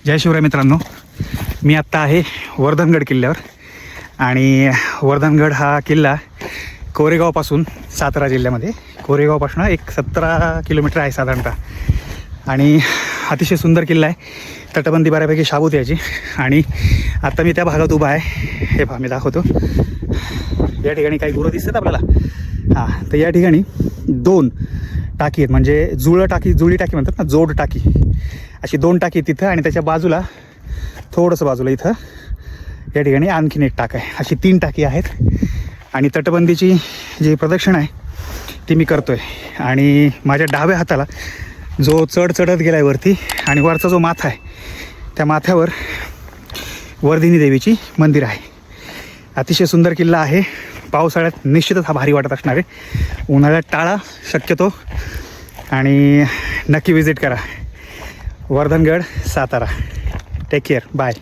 जय शिवराय मित्रांनो, मी आत्ता आहे वर्धनगड किल्ल्यावर. आणि वर्धनगड हा किल्ला कोरेगावपासून, सातारा जिल्ह्यामध्ये कोरेगावपासून एक 17 किलोमीटर आहे साधारणतः. आणि अतिशय सुंदर किल्ला आहे. तटबंदी बऱ्यापैकी शाबूत याची. आणि आत्ता मी त्या भागात उभा आहे. हे पहा, मी दाखवतो. या ठिकाणी काही गुरं दिसतात आपल्याला. हां, तर या ठिकाणी 2 टाकी आहेत, म्हणजे जुळी टाकी म्हणतात ना, जोड टाकी. अशी 2 टाकी तिथं, आणि त्याच्या बाजूला थोडंसं बाजूला इथं या ठिकाणी आणखीन एक टाक आहे. अशी 3 टाकी आहेत. आणि तटबंदीची जी प्रदक्षिणा आहे ती मी करतो आहे. आणि माझ्या डाव्या हाताला जो चढत गेला आहे वरती, आणि वरचा जो माथा आहे त्या माथ्यावर वर्धिनी देवीची मंदिर आहे. अतिशय सुंदर किल्ला आहे. पावसाळ्यात निश्चितच हा भारी वाटत असणार आहे. उन्हाळ्यात टाळा शक्यतो, आणि नक्की विजिट करा Vardhangad, Satara. Take care, bye.